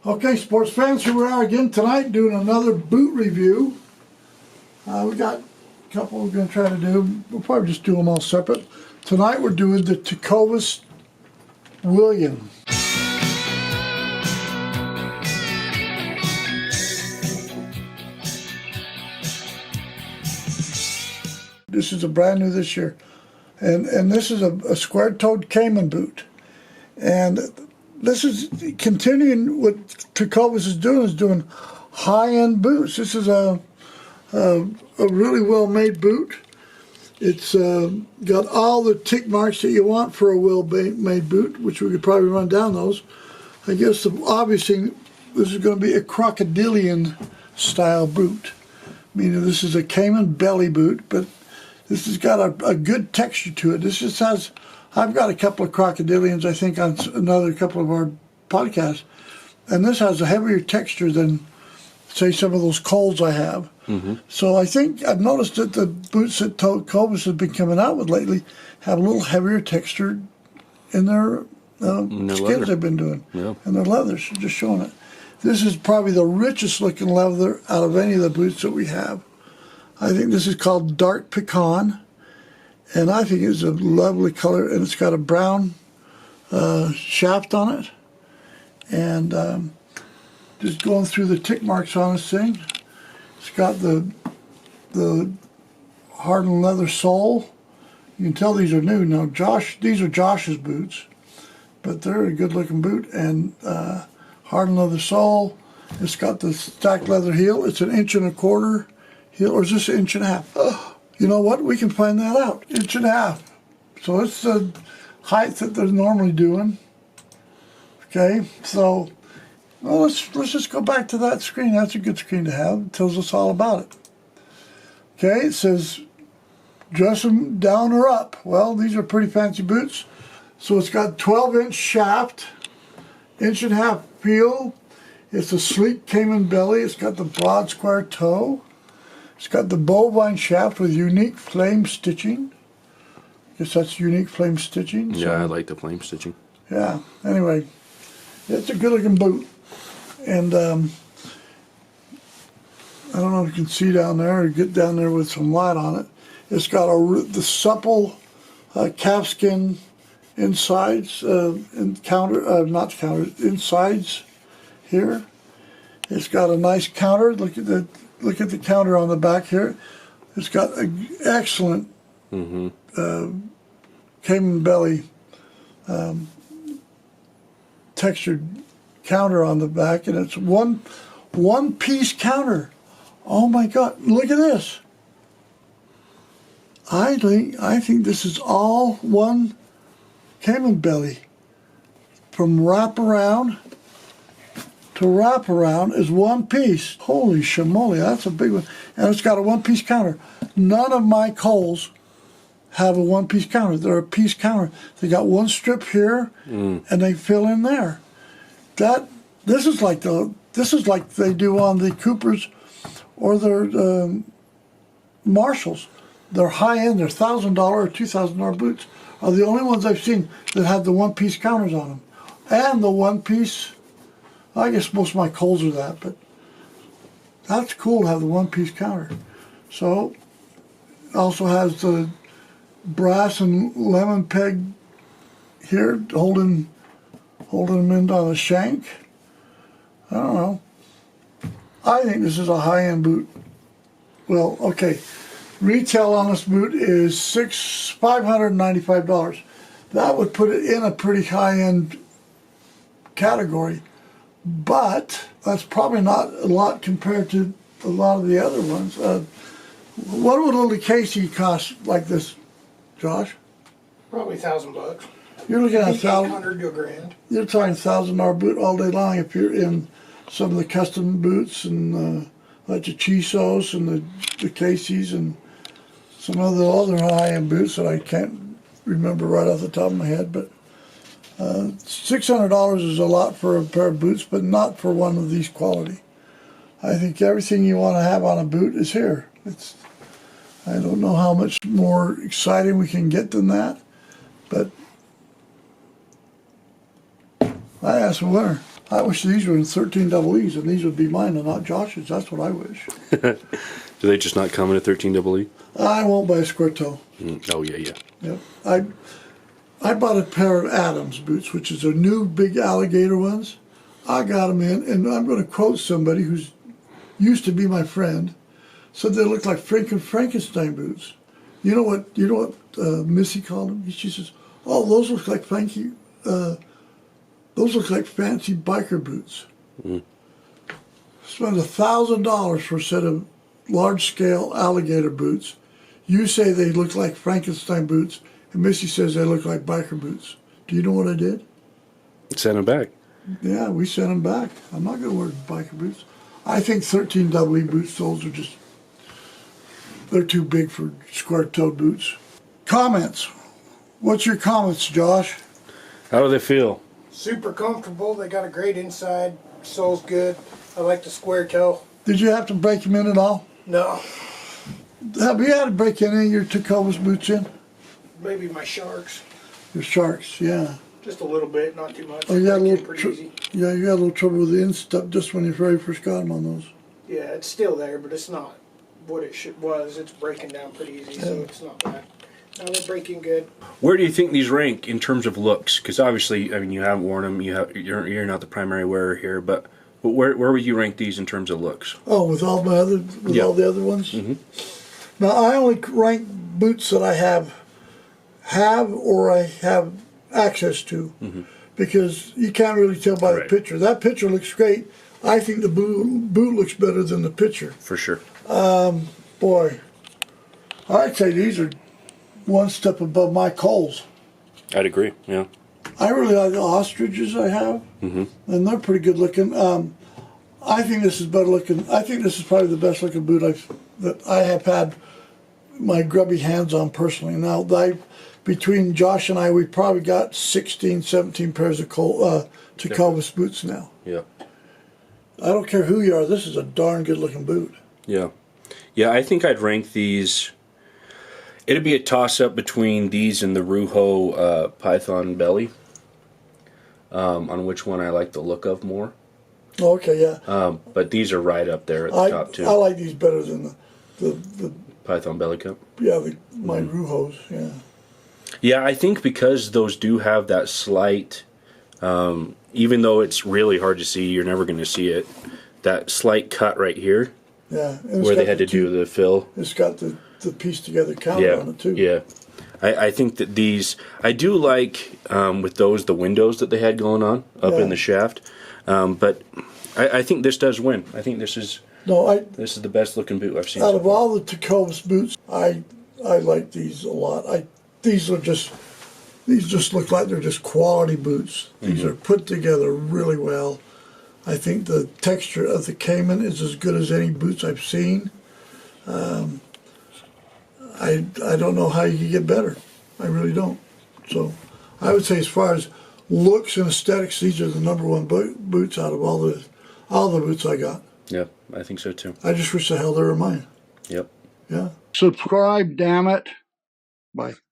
Okay, sports fans, here we are again tonight doing another boot review. We got a couple we're going to try to do. We'll probably just do them all separate. Tonight we're doing the Tecovas William. This is a brand new this year. And this is a square-toed Cayman boot. And this is continuing what Tecovas is doing high-end boots. This is a really well-made boot. It's got all the tick marks that you want for a well-made boot, which we could probably run down those. I guess obviously this is going to be a crocodilian style boot, meaning this is a Cayman belly boot, but this has got a good texture to it. This just has, I've got a couple of crocodilians, I think, on another couple of our podcasts, and this has a heavier texture than, say, some of those Coles I have. Mm-hmm. So I think I've noticed that the boots that Tecovas has been coming out with lately have a little heavier texture in their skins they've been doing, and their leathers, just showing it. This is probably the richest looking leather out of any of the boots that we have. I think this is called Dark Pecan, and I think it's a lovely color, and it's got a brown shaft on it. And just going through the tick marks on this thing, it's got the hardened leather sole. You can tell these are new. Now, these are Josh's boots, but they're a good-looking boot, and hardened leather sole. It's got the stacked leather heel. It's 1.25 inch heel, or is this 1.5 inches? Oh, you know what? We can find that out. 1.5 inches. So it's the height that they're normally doing. Okay, so well, let's just go back to that screen. That's a good screen to have. It tells us all about it. Okay, it says dress them down or up. Well, these are pretty fancy boots. So it's got 12-inch shaft, 1.5 inch heel. It's a sleek Cayman belly. It's got the broad square toe. It's got the bovine shaft with unique flame stitching. I guess that's unique flame stitching. Yeah, I like the flame stitching. Yeah, anyway, it's a good looking boot. And I don't know if you can see down there or get down there with some light on it. It's got the supple calfskin insides, insides here. It's got a nice counter. Look at the counter on the back here. It's got an excellent Cayman belly textured counter on the back, and it's one piece counter. Oh my God! Look at this. I think this is all one Cayman belly. From wraparound to wraparound is one piece. Holy shamoly, that's a big one. And it's got a one-piece counter. None of my Coles have a one-piece counter. They're a piece counter. They got one strip here, and they fill in there. This is like they do on the Coopers or their Marshalls. They're high-end. They're $1,000 or $2,000 boots are the only ones I've seen that have the one-piece counters on them, and the one-piece. I guess most of my Coles are that, but that's cool to have the one-piece counter. So it also has the brass and lemon peg here holding them in on the shank. I don't know. I think this is a high-end boot. Well, okay. Retail on this boot is $595. That would put it in a pretty high-end category. But that's probably not a lot compared to a lot of the other ones. What would a little Casey cost like this, Josh? Probably $1,000. You're looking at $1,800 to $1,000. You're talking $1,000 boot all day long if you're in some of the custom boots and like the Chisos and the Caseys and some of the other high-end boots that I can't remember right off the top of my head, but. $600 is a lot for a pair of boots, but not for one of these quality. I think everything you want to have on a boot is here. I don't know how much more exciting we can get than that, but I asked the winner. I wish these were in 13 double E's and these would be mine and not Josh's. That's what I wish. Do they just not come in a 13 double E? I won't buy a square toe. Oh, yeah, yeah. Yep. I bought a pair of Adams boots, which is their new big alligator ones. I got them in, and I'm going to quote somebody who's used to be my friend, said they look like Frankenstein boots. You know what Missy called them? She says, "Oh, those look like fancy biker boots." Spent $1,000 for a set of large-scale alligator boots. You say they look like Frankenstein boots, and Missy says they look like biker boots. Do you know what I did? Send them back. Yeah, we sent them back. I'm not going to wear biker boots. I think 13 double E boot soles are just, they're too big for square-toed boots. Comments. What's your comments, Josh? How do they feel? Super comfortable. They got a great inside. Sole's good. I like the square toe. Did you have to break them in at all? No. Have you had to break any of your Tecovas boots in? Maybe my Sharks. Your Sharks, yeah. Just a little bit, not too much. Oh, you had a Break in little, pretty easy. yeah, you had a little trouble with the instep just when you very first got them on those. Yeah, it's still there, but it's not what it was. It's breaking down pretty easy, so it's not bad. Now they're breaking good. Where do you think these rank in terms of looks? Because obviously, I mean, you haven't worn them. You're not the primary wearer here, but where would you rank these in terms of looks? Oh, with all my other, all the other ones. Mm-hmm. Now I only rank boots that I have or I have access to, because you can't really tell by the picture. That picture looks great. I think the boot looks better than the picture. For sure. Boy, I'd say these are one step above my Coles. I'd agree. Yeah. I really like the ostriches I have, and they're pretty good looking. I think this is better looking. I think this is probably the best looking boot that I have had my grubby hands on personally. Now, between Josh and I, we probably got 16, 17 pairs of Tecovas boots now. Yeah. I don't care who you are. This is a darn good looking boot. Yeah. Yeah, I think I'd rank these. It'd be a toss-up between these and the Ruho Python Belly, on which one I like the look of more. Okay, yeah. But these are right up there at the top, too. I like these better than the Python Bellycut? Yeah, my Ruhos, yeah. Yeah, I think because those do have that slight, even though it's really hard to see, you're never going to see it, that slight cut right here. Yeah. Where they had to do the fill. It's got the piece together counter on it too. Yeah. I think that these, I do like with those the windows that they had going on up in the shaft, but I think this does win. I think this is this is the best looking boot I've seen. Out of all the Tecovas boots, I like these a lot. These just look like they're just quality boots. These are put together really well. I think the texture of the Cayman is as good as any boots I've seen. I don't know how you can get better. I really don't. So I would say as far as looks and aesthetics, these are the #1 boots out of all the boots I got. Yeah, I think so too. I just wish the hell they were mine. Yep. Yeah. Subscribe, damn it. Bye.